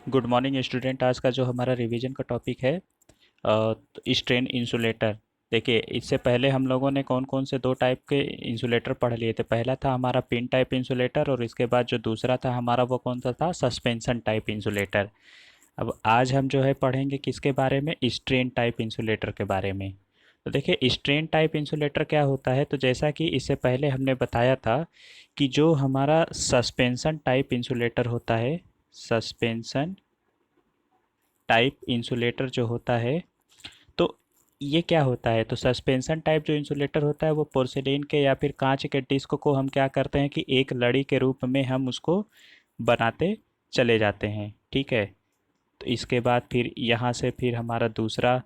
Good morning student. आज का जो हमारा रिवीजन का टॉपिक है स्ट्रेन इंसुलेटर। देखिए, इससे पहले हम लोगों ने कौन कौन से दो टाइप के इंसुलेटर पढ़ लिए थे। पहला था हमारा पिन टाइप इंसुलेटर और इसके बाद जो दूसरा था हमारा वो कौन सा था, सस्पेंशन टाइप इंसुलेटर। अब आज हम जो है पढ़ेंगे किसके बारे में, स्ट्रेन टाइप इंसुलेटर के बारे में। तो देखिए, स्ट्रेन टाइप इंसुलेटर क्या होता है। तो जैसा कि इससे पहले हमने बताया था कि जो हमारा सस्पेंशन टाइप इंसुलेटर होता है, सस्पेंशन टाइप इंसुलेटर जो होता है, तो ये क्या होता है। तो सस्पेंशन टाइप जो इंसुलेटर होता है वो पोर्सिलेन के या फिर कांच के डिस्क को हम क्या करते हैं कि एक लड़ी के रूप में हम उसको बनाते चले जाते हैं। ठीक है। तो इसके बाद फिर यहाँ से फिर हमारा दूसरा,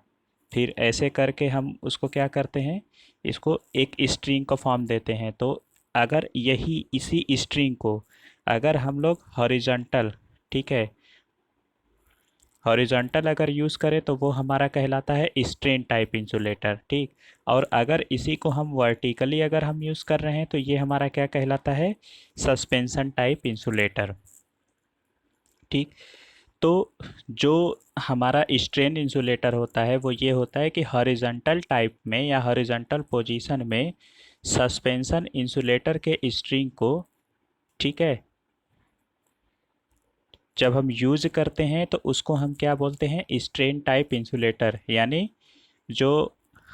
फिर ऐसे करके हम उसको क्या करते हैं, इसको एक स्ट्रिंग का फॉर्म देते हैं। तो अगर यही इसी स्ट्रिंग को अगर हम लोग हॉरिजॉन्टल, ठीक है, हॉरिजॉन्टल अगर यूज़ करें तो वो हमारा कहलाता है स्ट्रेन टाइप इंसुलेटर। ठीक। और अगर इसी को हम वर्टिकली अगर हम यूज़ कर रहे हैं तो ये हमारा क्या कहलाता है, सस्पेंशन टाइप इंसुलेटर। ठीक। तो जो हमारा स्ट्रेन इंसुलेटर होता है वो ये होता है कि हॉरिजॉन्टल टाइप में या हॉरिजॉन्टल पोजीशन में सस्पेंशन इंसुलेटर के स्ट्रिंग को, ठीक है, जब हम यूज़ करते हैं तो उसको हम क्या बोलते हैं, स्ट्रेन टाइप इंसुलेटर। यानी जो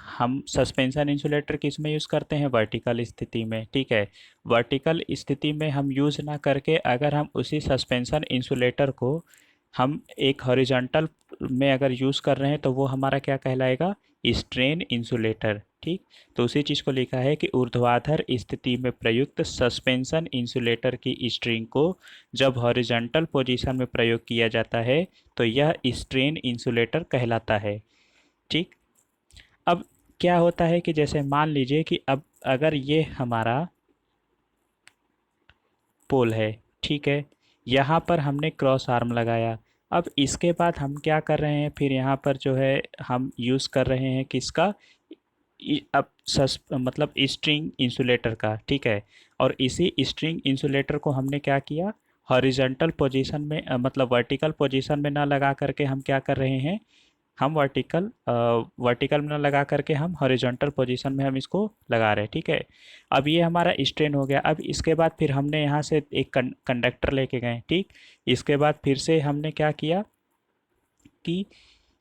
हम सस्पेंशन इंसुलेटर किस में यूज़ करते हैं, वर्टिकल स्थिति में। ठीक है। वर्टिकल स्थिति में हम यूज़ ना करके अगर हम उसी सस्पेंशन इंसुलेटर को हम एक हॉरिजॉन्टल में अगर यूज़ कर रहे हैं तो वो हमारा क्या कहलाएगा, स्ट्रेन इंसुलेटर। ठीक। तो उसी चीज़ को लिखा है कि ऊर्ध्वाधर स्थिति में प्रयुक्त सस्पेंशन इंसुलेटर की स्ट्रिंग को जब हॉरिजॉन्टल पोजीशन में प्रयोग किया जाता है तो यह स्ट्रेन इंसुलेटर कहलाता है। ठीक। अब क्या होता है कि जैसे मान लीजिए कि अब अगर ये हमारा पोल है, ठीक है, यहाँ पर हमने क्रॉस आर्म लगाया। अब इसके बाद हम क्या कर रहे हैं, फिर यहाँ पर जो है हम यूज़ कर रहे हैं किसका, अब मतलब स्ट्रिंग इंसुलेटर का। ठीक है। और इसी स्ट्रिंग इंसुलेटर को हमने क्या किया, हॉरिजॉन्टल पोजीशन में मतलब वर्टिकल पोजीशन में ना लगा करके हम क्या कर रहे हैं, हम वर्टिकल में लगा करके हम हॉरिजॉन्टल पोजीशन में हम इसको लगा रहे हैं। ठीक है। अब ये हमारा स्ट्रेन हो गया। अब इसके बाद फिर हमने यहाँ से एक कंडक्टर लेके गए। ठीक। इसके बाद फिर से हमने क्या किया कि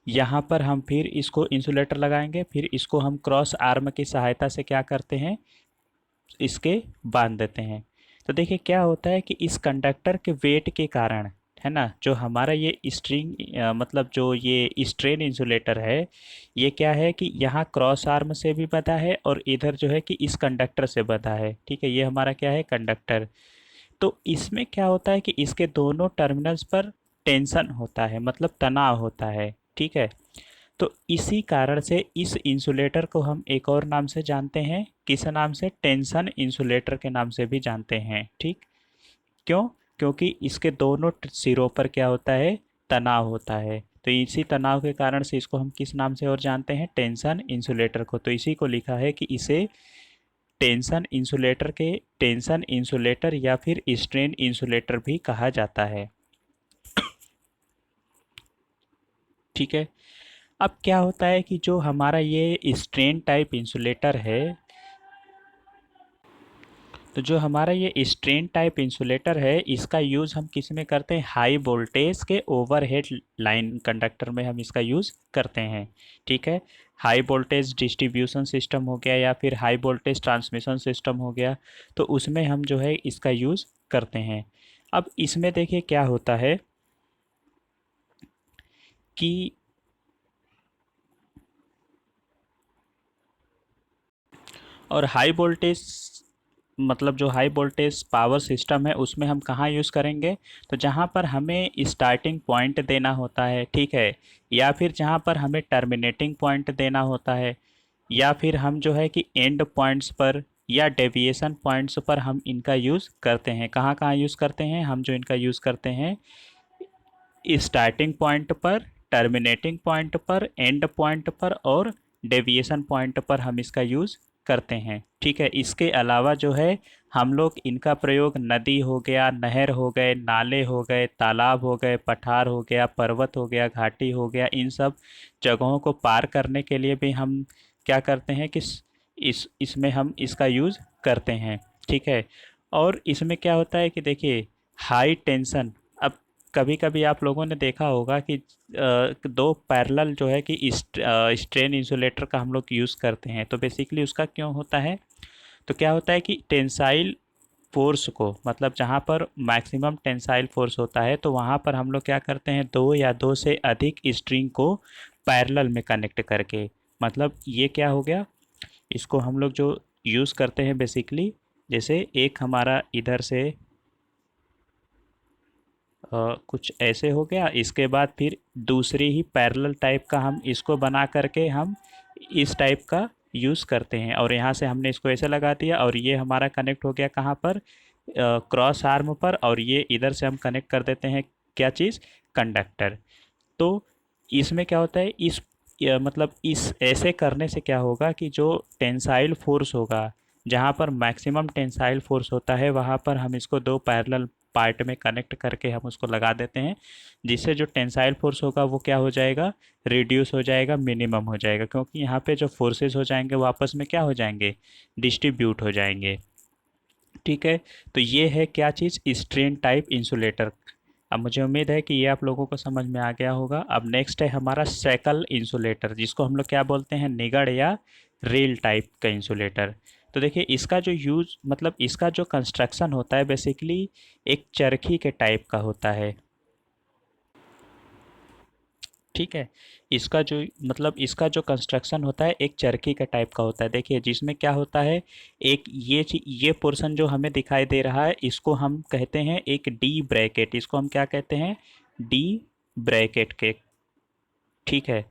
यहाँ पर हम फिर इसको इंसुलेटर लगाएंगे, फिर इसको हम क्रॉस आर्म की सहायता से क्या करते हैं, इसके बांध देते हैं। तो देखिए क्या होता है कि इस कंडक्टर के वेट के कारण, है ना, जो हमारा ये स्ट्रिंग मतलब जो ये स्ट्रेन इंसुलेटर है, ये क्या है कि यहाँ क्रॉस आर्म से भी बंधा है और इधर जो है कि इस कंडक्टर से बंधा है। ठीक है। ये हमारा क्या है, कंडक्टर। तो इसमें क्या होता है कि इसके दोनों टर्मिनल्स पर टेंशन होता है, मतलब तनाव होता है। ठीक है। तो इसी कारण से इस इंसुलेटर को हम एक और नाम से जानते हैं, किस नाम से, टेंशन इंसुलेटर के नाम से भी जानते हैं। ठीक। क्यों, क्योंकि इसके दोनों सिरों पर क्या होता है, तनाव होता है। तो इसी तनाव के कारण से इसको हम किस नाम से और जानते हैं, टेंशन इंसुलेटर को। तो इसी को लिखा है कि इसे टेंशन इंसुलेटर या फिर स्ट्रेन इंसुलेटर भी कहा जाता है। ठीक है। अब क्या होता है कि जो हमारा ये स्ट्रेन टाइप इंसुलेटर है, तो जो हमारा ये स्ट्रेन टाइप इंसुलेटर है इसका यूज़ हम किस में करते हैं, हाई वोल्टेज के ओवरहेड लाइन कंडक्टर में हम इसका यूज़ करते हैं। ठीक है। हाई वोल्टेज डिस्ट्रीब्यूशन सिस्टम हो गया या फिर हाई वोल्टेज ट्रांसमिशन सिस्टम हो गया, तो उसमें हम जो है इसका यूज़ करते हैं। अब इसमें देखिए क्या होता है कि और हाई वोल्टेज मतलब जो हाई वोल्टेज पावर सिस्टम है उसमें हम कहाँ यूज़ करेंगे, तो जहाँ पर हमें स्टार्टिंग पॉइंट देना होता है। ठीक है। या फिर जहाँ पर हमें टर्मिनेटिंग पॉइंट देना होता है, या फिर हम जो है कि एंड पॉइंट्स पर या डेविएशन पॉइंट्स पर हम इनका यूज़ करते हैं। कहाँ कहाँ यूज़ करते हैं, हम जो इनका यूज़ करते हैं स्टार्टिंग पॉइंट पर, टर्मिनेटिंग पॉइंट पर, एंड पॉइंट पर और डेविएशन पॉइंट पर हम इसका यूज़ करते हैं। ठीक है, इसके अलावा जो है हम लोग इनका प्रयोग नदी हो गया, नहर हो गए, नाले हो गए, तालाब हो गए, पठार हो गया, पर्वत हो गया, घाटी हो गया, इन सब जगहों को पार करने के लिए भी हम क्या करते हैं कि इसमें हम इसका यूज़ करते हैं। ठीक है, और इसमें क्या होता है कि देखिए हाई टेंशन, अब कभी कभी आप लोगों ने देखा होगा कि दो पैरेलल जो है कि स्ट्रेन इंसुलेटर का हम लोग यूज़ करते हैं। तो बेसिकली उसका क्यों होता है, तो क्या होता है कि टेंसाइल फोर्स को, मतलब जहाँ पर मैक्सिमम टेंसाइल फोर्स होता है तो वहाँ पर हम लोग क्या करते हैं, दो या दो से अधिक स्ट्रिंग को पैरेलल में कनेक्ट करके, मतलब ये क्या हो गया, इसको हम लोग जो यूज़ करते हैं बेसिकली, जैसे एक हमारा इधर से कुछ ऐसे हो गया, इसके बाद फिर दूसरी ही पैरेलल टाइप का हम इसको बना करके हम इस टाइप का यूज़ करते हैं, और यहाँ से हमने इसको ऐसे लगा दिया और ये हमारा कनेक्ट हो गया कहाँ पर, क्रॉस आर्म पर, और ये इधर से हम कनेक्ट कर देते हैं क्या चीज़, कंडक्टर। तो इसमें क्या होता है, मतलब इस ऐसे करने से क्या होगा कि जो टेंसाइल फोर्स होगा, जहाँ पर मैक्सिमम टेंसाइल फोर्स होता है वहाँ पर हम इसको दो पैरेलल पार्ट में कनेक्ट करके हम उसको लगा देते हैं, जिससे जो टेंसाइल फोर्स होगा वो क्या हो जाएगा, रिड्यूस हो जाएगा, मिनिमम हो जाएगा, क्योंकि यहाँ पे जो फोर्सेस हो जाएंगे वो आपस में क्या हो जाएंगे, डिस्ट्रीब्यूट हो जाएंगे। ठीक है, तो ये है क्या चीज़, स्ट्रेन टाइप इंसुलेटर। अब मुझे उम्मीद है कि ये आप लोगों को समझ में आ गया होगा। अब नेक्स्ट है हमारा सैकल इंसुलेटर, जिसको हम लोग क्या बोलते हैं, निगड़ या रेल टाइप का इंसुलेटर। तो देखिए इसका जो यूज़, मतलब इसका जो कंस्ट्रक्शन होता है बेसिकली एक चरखी के टाइप का होता है। ठीक है, इसका जो, मतलब इसका जो कंस्ट्रक्शन होता है एक चरखी का टाइप का होता है। देखिए जिसमें क्या होता है, एक ये पोर्शन जो हमें दिखाई दे रहा है इसको हम कहते हैं एक डी ब्रैकेट, इसको हम क्या कहते हैं, डी ब्रैकेट के। ठीक है,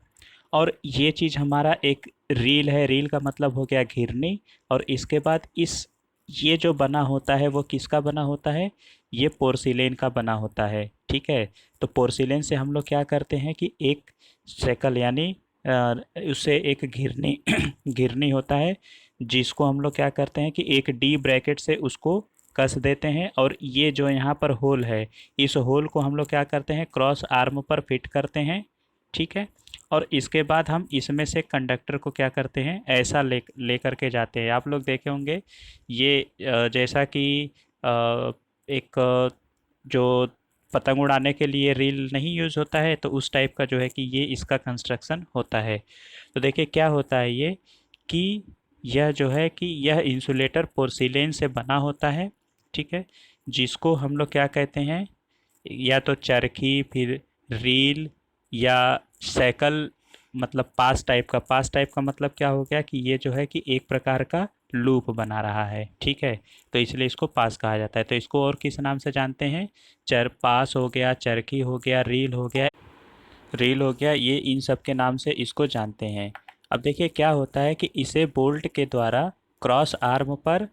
और ये चीज़ हमारा एक रील है, रील का मतलब हो गया घिरनी, और इसके बाद ये जो बना होता है वो किसका बना होता है, ये पोर्सिलेन का बना होता है। ठीक है, तो पोर्सिलेन से हम लोग क्या करते हैं कि एक सेकल यानी उससे एक घिरनी घिरनी होता है, जिसको हम लोग क्या करते हैं कि एक डी ब्रैकेट से उसको कस देते हैं, और ये जो यहाँ पर होल है इस होल को हम लोग क्या करते हैं, क्रॉस आर्म पर फिट करते हैं। ठीक है, और इसके बाद हम इसमें से कंडक्टर को क्या करते हैं, ऐसा ले करके जाते हैं। आप लोग देखे होंगे ये जैसा कि एक जो पतंग उड़ाने के लिए रील नहीं यूज़ होता है, तो उस टाइप का जो है कि ये इसका कंस्ट्रक्शन होता है। तो देखिए क्या होता है ये, कि यह जो है कि यह इंसुलेटर पोर्सिलेन से बना होता है। ठीक है, जिसको हम लोग क्या कहते हैं, या तो चरखी, फिर रील, या साइकिल, मतलब पास टाइप का मतलब क्या हो गया कि ये जो है कि एक प्रकार का लूप बना रहा है। ठीक है, तो इसलिए इसको पास कहा जाता है। तो इसको और किस नाम से जानते हैं, चर पास हो गया, चरखी हो गया, रील हो गया, ये इन सब के नाम से इसको जानते हैं। अब देखिए क्या होता है कि इसे बोल्ट के द्वारा क्रॉस आर्म पर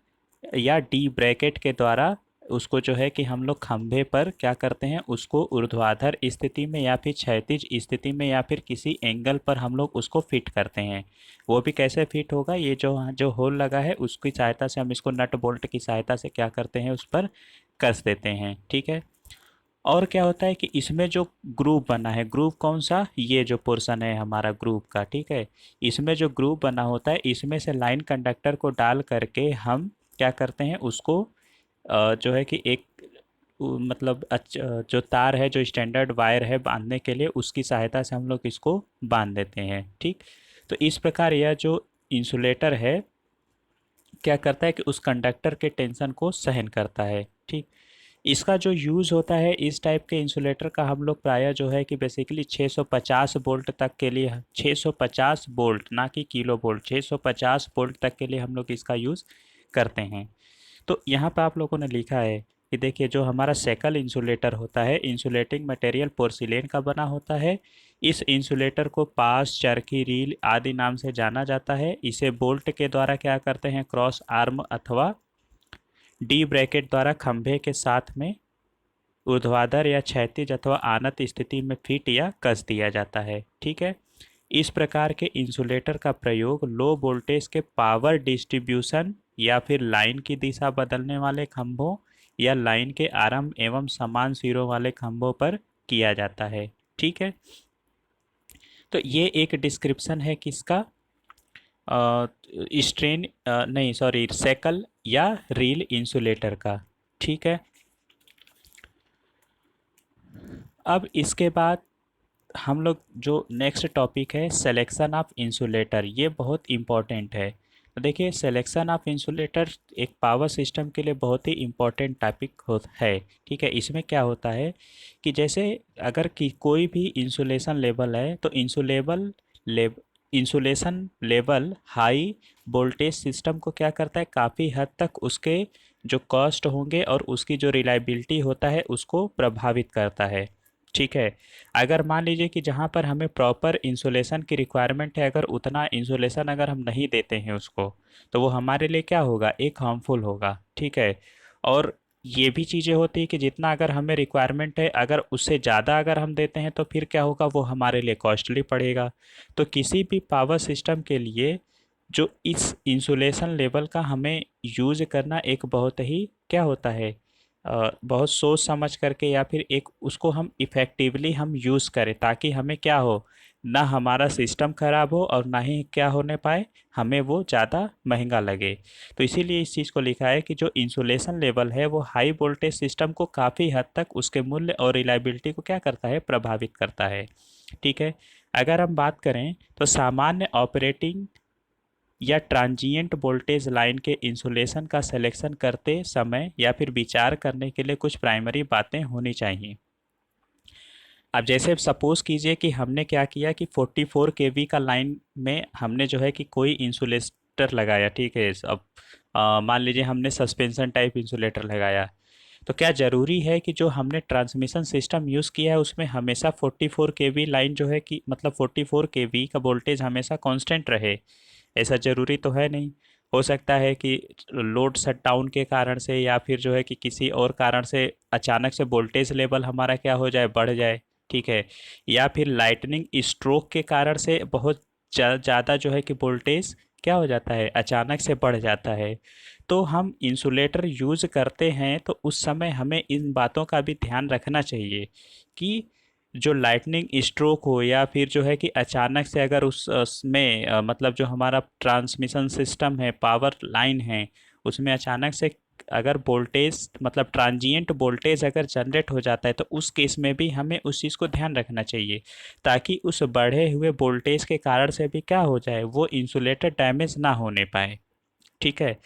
या डी ब्रैकेट के द्वारा उसको जो है कि हम लोग खंभे पर क्या करते हैं, उसको ऊर्ध्वाधर स्थिति में या फिर क्षैतिज स्थिति में या फिर किसी एंगल पर हम लोग उसको फिट करते हैं। वो भी कैसे फिट होगा, ये जो जो होल लगा है उसकी सहायता से हम इसको नट बोल्ट की सहायता से क्या करते हैं, उस पर कस देते हैं। ठीक है, और क्या होता है कि इसमें जो ग्रुप बना है, ग्रुप कौन सा, ये जो पोर्शन है हमारा ग्रुप का। ठीक है, इसमें जो ग्रुप बना होता है इसमें से लाइन कंडक्टर को डाल करके हम क्या करते हैं, उसको जो है कि एक मतलब जो तार है, जो स्टैंडर्ड वायर है बांधने के लिए, उसकी सहायता से हम लोग इसको बांध देते हैं। ठीक, तो इस प्रकार यह जो इंसुलेटर है क्या करता है कि उस कंडक्टर के टेंशन को सहन करता है। ठीक, इसका जो यूज़ होता है इस टाइप के इंसुलेटर का, हम लोग प्रायः जो है कि बेसिकली 650 वोल्ट तक के लिए, 650 वोल्ट ना कि किलो वोल्ट, 650 वोल्ट तक के लिए हम लोग इसका यूज़ करते हैं। तो यहाँ पे आप लोगों ने लिखा है कि देखिए जो हमारा सेकल इंसुलेटर होता है, इंसुलेटिंग मटेरियल पोर्सिलेन का बना होता है। इस इंसुलेटर को पास, चरखी, रील आदि नाम से जाना जाता है। इसे बोल्ट के द्वारा क्या करते हैं, क्रॉस आर्म अथवा डी ब्रैकेट द्वारा खंभे के साथ में ऊर्ध्वाधर या क्षैतिज अथवा आनत स्थिति में फिट या कस दिया जाता है। ठीक है, इस प्रकार के इंसुलेटर का प्रयोग लो वोल्टेज के पावर डिस्ट्रीब्यूशन या फिर लाइन की दिशा बदलने वाले खंभों या लाइन के आरंभ एवं समान सिरों वाले खंभों पर किया जाता है। ठीक है, तो ये एक डिस्क्रिप्शन है किसका, स्ट्रेन नहीं सॉरी सेकल या रील इंसुलेटर का। ठीक है, अब इसके बाद हम लोग जो नेक्स्ट टॉपिक है सिलेक्शन ऑफ इंसुलेटर, ये बहुत इम्पोर्टेंट है। तो देखिए सिलेक्शन ऑफ इंसुलेटर एक पावर सिस्टम के लिए बहुत ही इम्पोर्टेंट टॉपिक है। ठीक है, इसमें क्या होता है कि जैसे अगर कोई भी इंसुलेशन लेवल है तो insulation level high voltage system को क्या करता है, काफ़ी हद तक उसके जो कॉस्ट होंगे और उसकी जो रिलायबिलिटी होता है उसको प्रभावित करता है। ठीक है, अगर मान लीजिए कि जहाँ पर हमें प्रॉपर इंसुलेशन की रिक्वायरमेंट है, अगर उतना इंसुलेशन अगर हम नहीं देते हैं उसको, तो वो हमारे लिए क्या होगा, एक हार्मफुल होगा। ठीक है, और ये भी चीज़ें होती है कि जितना अगर हमें रिक्वायरमेंट है, अगर उससे ज़्यादा अगर हम देते हैं तो फिर क्या होगा, वो हमारे लिए कॉस्टली पड़ेगा। तो किसी भी पावर सिस्टम के लिए जो इस इंसुलेशन लेवल का हमें यूज़ करना एक बहुत ही क्या होता है, बहुत सोच समझ करके या फिर एक उसको हम इफ़ेक्टिवली हम यूज़ करें, ताकि हमें क्या हो, ना हमारा सिस्टम ख़राब हो और ना ही क्या होने पाए, हमें वो ज़्यादा महंगा लगे। तो इसीलिए इस चीज़ को लिखा है कि जो इंसुलेशन लेवल है वो हाई वोल्टेज सिस्टम को काफ़ी हद तक उसके मूल्य और रिलायबिलिटी को क्या करता है, प्रभावित करता है। ठीक है, अगर हम बात करें तो सामान्य ऑपरेटिंग या ट्रांजिएंट वोल्टेज लाइन के इंसुलेशन का सिलेक्शन करते समय या फिर विचार करने के लिए कुछ प्राइमरी बातें होनी चाहिए। अब जैसे सपोज कीजिए कि हमने क्या किया कि 44 केवी का लाइन में हमने जो है कि कोई इंसुलेटर लगाया। ठीक है, अब मान लीजिए हमने सस्पेंशन टाइप इंसुलेटर लगाया, तो क्या ज़रूरी है कि जो हमने ट्रांसमिशन सिस्टम यूज़ किया है उसमें हमेशा 44 केवी लाइन जो है कि मतलब 44 केवी का वोल्टेज हमेशा कांस्टेंट रहे? ऐसा ज़रूरी तो है नहीं। हो सकता है कि लोड शटडाउन के कारण से या फिर जो है कि किसी और कारण से अचानक से वोल्टेज लेवल हमारा क्या हो जाए, बढ़ जाए। ठीक है, या फिर लाइटनिंग स्ट्रोक के कारण से बहुत ज़्यादा जो है कि वोल्टेज क्या हो जाता है, अचानक से बढ़ जाता है। तो हम इंसुलेटर यूज़ करते हैं तो उस समय हमें इन बातों का भी ध्यान रखना चाहिए कि जो लाइटनिंग स्ट्रोक हो या फिर जो है कि अचानक से अगर उसमें मतलब जो हमारा ट्रांसमिशन सिस्टम है, पावर लाइन है, उसमें अचानक से अगर वोल्टेज मतलब ट्रांजिएंट वोल्टेज अगर जनरेट हो जाता है तो उस केस में भी हमें उस चीज़ को ध्यान रखना चाहिए, ताकि उस बढ़े हुए वोल्टेज के कारण से भी क्या हो जाए, वो इंसुलेटर डैमेज ना होने पाए। ठीक है,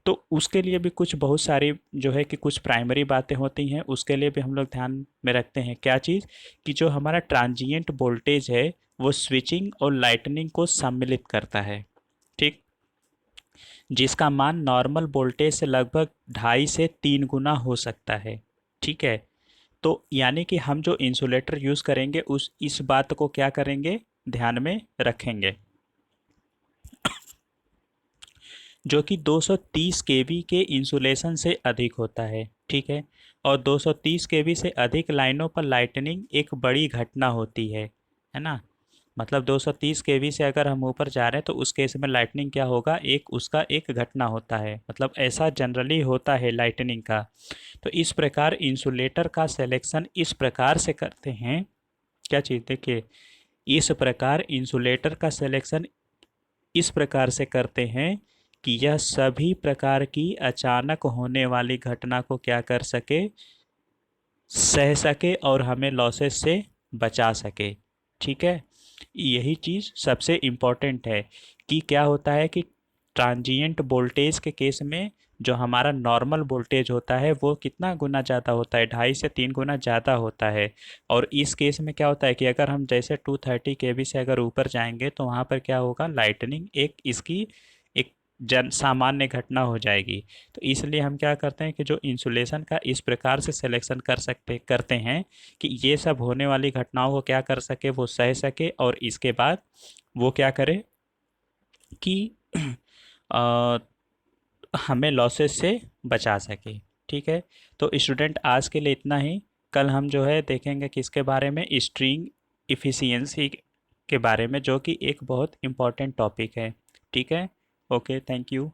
तो उसके लिए भी कुछ बहुत सारी जो है कि कुछ प्राइमरी बातें होती हैं, उसके लिए भी हम लोग ध्यान में रखते हैं। क्या चीज़, कि जो हमारा ट्रांजिएंट वोल्टेज है वो स्विचिंग और लाइटनिंग को सम्मिलित करता है। ठीक, जिसका मान नॉर्मल वोल्टेज से लगभग 2.5 से 3 गुना हो सकता है। ठीक है, तो यानी कि हम जो इंसुलेटर यूज़ करेंगे उस इस बात को क्या करेंगे, ध्यान में रखेंगे, जो कि 230 केवी के इंसुलेशन से अधिक होता है। ठीक है, और 230 केवी से अधिक लाइनों पर लाइटनिंग एक बड़ी घटना होती है ना। मतलब 230 केवी से अगर हम ऊपर जा रहे हैं तो उस केस में लाइटनिंग क्या होगा, एक उसका एक घटना होता है, मतलब ऐसा जनरली होता है लाइटनिंग का। तो इस प्रकार इंसुलेटर का सिलेक्शन इस प्रकार से करते हैं, क्या चीज़ देखिए, इस प्रकार इंसुलेटर का सिलेक्शन इस प्रकार से करते हैं कि यह सभी प्रकार की अचानक होने वाली घटना को क्या कर सके, सह सके और हमें लॉसेस से बचा सके। ठीक है, यही चीज़ सबसे इम्पॉर्टेंट है कि क्या होता है कि ट्रांजिएंट वोल्टेज के केस में जो हमारा नॉर्मल वोल्टेज होता है वो कितना गुना ज़्यादा होता है, 2.5 से 3 गुना ज़्यादा होता है। और इस केस में क्या होता है कि अगर हम जैसे 230 केवी से अगर ऊपर जाएंगे तो वहाँ पर क्या होगा, लाइटनिंग एक इसकी एक जन सामान्य घटना हो जाएगी। तो इसलिए हम क्या करते हैं कि जो इंसुलेशन का इस प्रकार से सिलेक्शन करते हैं कि ये सब होने वाली घटनाओं को क्या कर सके, वो सह सके और इसके बाद वो क्या करे कि अ, हमें लॉसेस से बचा सके। ठीक है, तो स्टूडेंट आज के लिए इतना ही। कल हम जो है देखेंगे किसके बारे में, स्ट्रिंग इफ़िशियंसी के बारे में, जो कि एक बहुत इम्पोर्टेंट टॉपिक है। ठीक है। Okay, thank you.